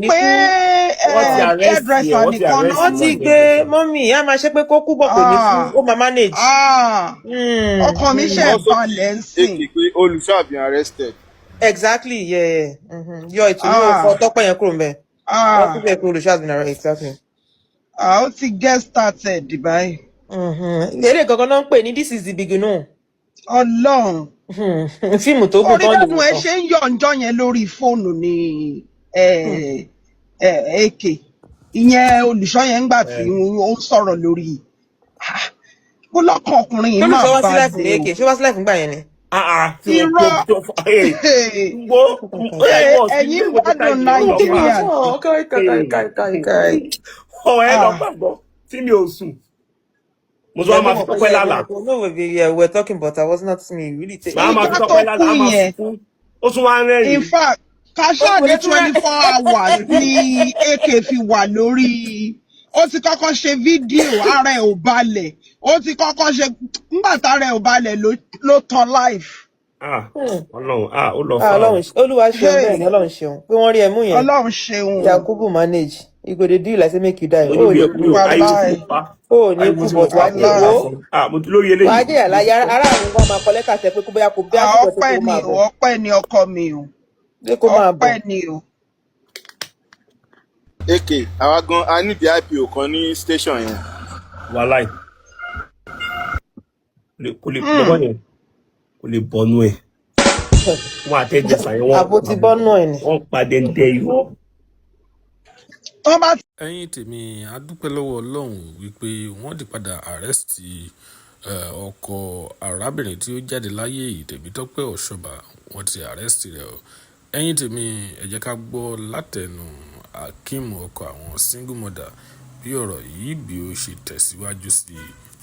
ní pé kú wọ́n ti arrest ẹ̀ hairdresser wọ́n ti nìkan arrest náà wọ́n ti ní. gbé mọ́mì á máa ṣe pé kó kú bọ̀ kò ní kú ó máa manage. Ọkàn mi ṣe Also, balẹ̀ ń sìn. AK pé olùṣọ́ have been arrested. Exactly, yeah. Yọ ìtùnú ọkọ tọ́pẹ́ yẹn kúrò ńbẹ̀. Wọ́n tún bẹ̀ pé olùṣàdùn exactly. Ó ti get started báyìí. Eré gangan náà ń pè ní this is the beginning. Ọlọ́run. Fíìmù tó gùn Orí tán lè bẹ́ẹ̀ wò ẹ tán. ṣe ń yọ ǹjọ́ yẹn lórí fóònù ní AK. Ìyẹn olùṣọ́ yẹn ńgbà tí ó ń sọ̀rọ̀ lórí. Ó lọ́kàn ọkùnrin yìí máa Olùṣọ́ wá sí láìfù ní balẹ̀ AK o. ṣé wá sí láìfù ńgbà yẹn ni. tí wọ́n Irọ́. Ẹ̀yin gbádùn Nàìjíríà. ẹ lọ gbàgbọ́ tí mi ò sùn mo tún wá máa fi Tọ́pẹ́ lálàá No, we're talking, but I was not me really take. màá máa fi Ìgbà tó Tọ́pẹ́ lálàá á kú máa yẹn. sunkún ó tún wá ń In rẹ́rìn-ín. fact, Kasha ní 24 hours ní AK fi wà lórí. Ó ti kọ́kọ́ ṣe fídíò ara ẹ̀ ò balẹ̀. Ó ti kọ́kọ́ ṣe nígbà tára ẹ̀ ò balẹ̀ ló tan live. Ọlọ́run ó lọ fà ó. Olúwa ṣeun bẹ́ẹ̀ ni Ọlọ́run ṣeun pé wọ́n rí ẹmú yẹn. Ọlọ́run ṣeun. Yakubu manage. You go dey do like say make you die. Olórí ẹ̀kú yóò ayé Wàláì. ti pa. Ó ní kú but wá dé wo. Mo ti lórí Wàá eléyìí. dé àlàyé ará àwọn nǹkan máa kọ lẹ́tà tẹ pé kó bóyá kó bí àsìkò tó Ọpẹ́ kó ni máa o, bọ̀. ọpẹ́ ni ọkọ mi o. Pé kó máa bọ̀. Ọpẹ́ ni o. AK àwa gan a ní IPO kan ní station yẹn. Wàláì kò lè bọ́ yẹn kò lè bọ́nú ẹ̀ wọ́n àtẹ̀jẹsà yẹn Àbò ti bọ́ náà ẹ̀ ni. wọ́n padà ń tẹ irọ́. Tó bá ẹ̀yin tèmi a dúpẹ́ lọ́wọ́ Ọlọ́run wípé wọ́n ti padà àrẹ́sìtì ọkọ arábìnrin tí ó jáde láyé yìí Tèmítọ́pẹ́ Ọ̀ṣọ́bà wọ́n ti àrẹ́sìtì rẹ̀ o. ẹ̀yin tèmi ẹ jẹ́ ká gbọ́ látẹnu Akeem ọkọ àwọn single mother bí ọ̀rọ̀ yìí bí ó ṣe tẹ̀síwájú sí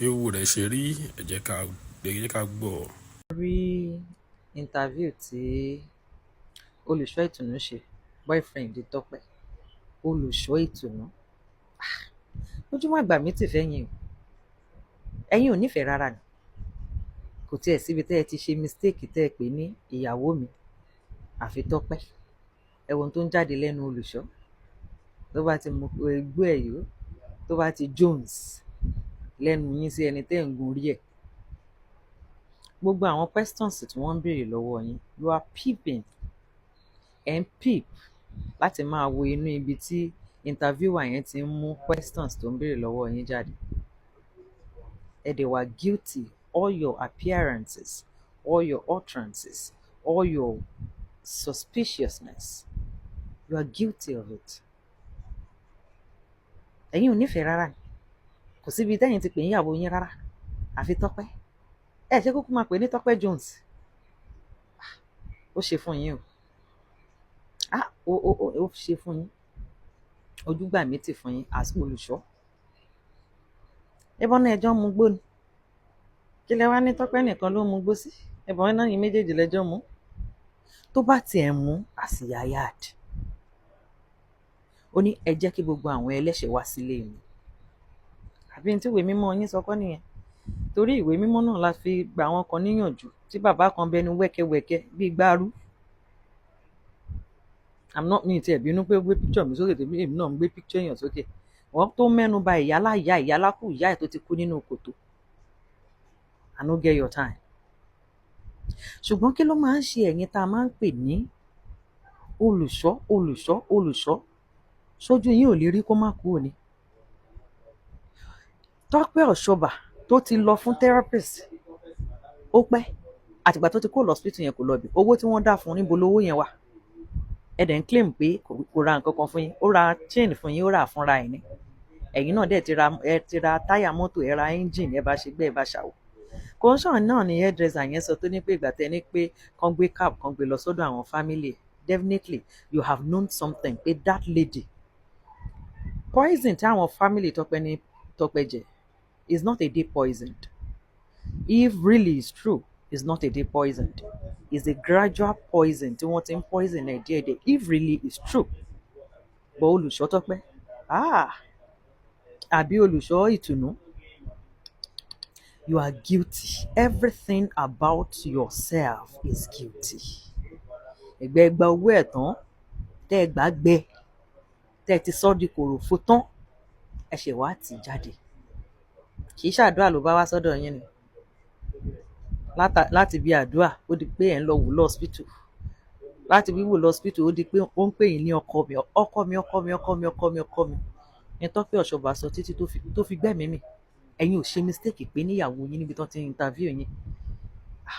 ewu rẹ̀ ṣe rí ẹ jẹ́ ká gbọ́. rí interview tí olùṣọ́ ìtùnú ṣe boyfriend Tọ́pẹ́ olùṣọ́ ìtùnú ojúmọ́ àgbà mi ti fẹ́yìn o ẹ̀yin ò nífẹ̀ẹ́ rárá ni kò tiẹ̀ síbi tẹ́ ẹ ti ṣe mistake tẹ́ ẹ pè ní ìyàwó mi àfi Tọ́pẹ́ ẹ̀wọ̀n tó ń jáde lẹ́nu olùṣọ́ tó bá ti mú egbó ẹ̀ yó tó bá ti Jones lẹ́nu yín sí ẹni tẹ́ ń gun orí ẹ̀ gbogbo àwọn questions tí wọ́n ń béèrè lọ́wọ́ yín you are peeping and peep láti máa wo inú ibi tí interviewer yẹn ti ń mú questions tó ń béèrè lọ́wọ́ yín jáde ẹ dẹ̀ wà guilty all your appearances all your utterances all your suspiciousness you are guilty of it ẹ̀yin ò nífẹ̀ẹ́ rárá ni kò síbi tẹ́yin ti pè ń yàwó yín rárá àfi Tọ́pẹ́ ẹ ṣe kúkú máa pè ní Tọ́pẹ́ Jones ó ṣe fún yín o ó ṣe fún yín ojúgbà mi ti fún yín as olùṣọ́ ẹbọn náà ẹjọ́ mu gbó ni kí lẹ wá ní Tọ́pẹ́ nìkan ló mu gbó sí ẹbọn náà yín méjèèjì lẹ́jọ́ mú tó bá tiẹ̀ mú àsìyá yard ó ní ẹ jẹ́ kí gbogbo àwọn ẹlẹ́ṣẹ̀ wá sílé mi àbí ní tí ìwé mímọ́ yín sọ kọ́ nìyẹn torí ìwé mímọ́ náà la fi gba àwọn kan níyànjú tí bàbá kan bẹnu wẹ́kẹ́wẹ́kẹ́ bíi gbárù mi ti ẹ̀ bínú pé ó gbé picture mi sókè tèmi èmi náà ń gbé picture èèyàn sókè wọ́n tó mẹ́nu ba ìyálákù ìyá ẹ̀ tó ti kú nínú kòtò I no get your time ṣùgbọ́n kí ló máa ń ṣe ẹ̀yin tá a máa ń pè ní olùṣọ́ sójú yín ò lè rí kó má kú òní Tọ́pẹ́ Ọ̀ṣọ́bà tó ti lọ fún therapist ó pẹ́ àtìgbà tó ti kó lọ hospital yẹn kò lọ bí owó tí wọ́n dá fún níbo lówó yẹn wà ẹ dẹ̀ ń claim pé kò ra nǹkan kan fún yín ó ra chain fún yín ó rà fúnra ẹ̀ ní ẹ̀yin náà dẹ̀ ti ra táyà mọ́tò ẹ ra engine ẹ bá ṣe gbé ẹ bá ṣàwò kọ́ńsọ̀n náà ni hairdresser yẹn sọ tó ní pé ìgbà tẹ́ ní pé kán gbé cab kán gbé lọ sọ́dọ̀ àwọn family definitely you have known something pé that lady poison tí àwọn family Tọ́pẹ́ jẹ is not a day poisoned. If really is true, it's not a day poisoned. It's a gradual poison tí wọ́n ti ń poison ẹ̀ díẹ̀díẹ̀. If really is true. But olùṣọ́ Tọ́pẹ́, àbí olùṣọ́ ìtùnú, you are guilty. Everything about yourself is guilty. Ẹgbẹ́ gba owó ẹ̀ tán, tẹ́ ẹ gbà gbẹ. tẹ́ ẹ ti sọ di kòròfo tán ẹ ṣẹ̀ wá tì jáde kì í ṣàdúrà ló bá wá sọ́dọ̀ yín ni láti bí àdúrà ó di pé ẹ̀ ń lọ wò lọ́ọ́sìpítù láti wíwò lọ́ọ́sìpítù ó di pé ó ń pè yín ní ọkọ mi ọkọ mi ọkọ mi ọkọ mi ọkọ mi ọkọ mi ní Tọ́pẹ́ Ọ̀ṣọ́bà sọ títí tó fi gbẹ́mìí mì ẹ̀yin ò ṣe mistake pé níyàwó yín níbi tó ti ń interview yín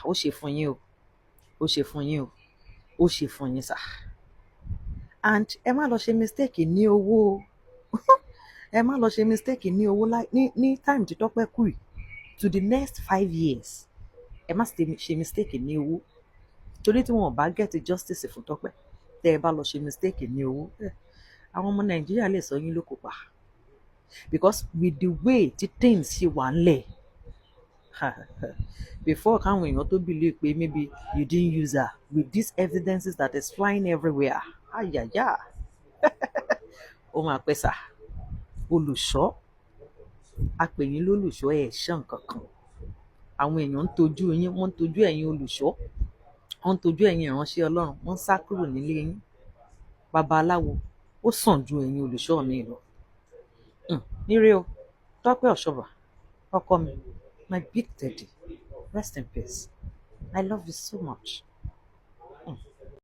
ó ṣe fún yín o ó ṣe fún yín o ó ṣe fún yín sà and ẹ má lọ ṣe mistake ní owó ẹ má lọ ṣe mistake ní owó ní time tí Tọ́pẹ́ kù yìí to the next 5 years ẹ má ṣe mistake ní owó torí tí wọn ò bá get justice fún Tọ́pẹ́ tẹ́ ẹ bá lọ ṣe mistake ní owó àwọn ọmọ Nàìjíríà lè sọ yín lóko pa because with the way tí things ṣe wà ńlẹ̀ before káwọn èèyàn tó believe pé maybe you didn't use her with these evidences that is flying everywhere ayaya ó máa pẹ́ sà olùṣọ́ apèyìn lólùṣọ́ ẹ̀ ṣàn kankan àwọn èèyàn ń tojú yín wọ́n ń tojú ẹ̀yin olùṣọ́ wọ́n ń tojú ẹ̀yin ìránṣẹ́ Ọlọ́run wọ́n ń sá kúrò nílé yín babaláwo ó sàn ju ẹ̀yin olùṣọ́ mi lọ níre o Tọ́pẹ́ Ọ̀ṣọ́bà ọkọ mi my big daddy rest in peace I love you so much.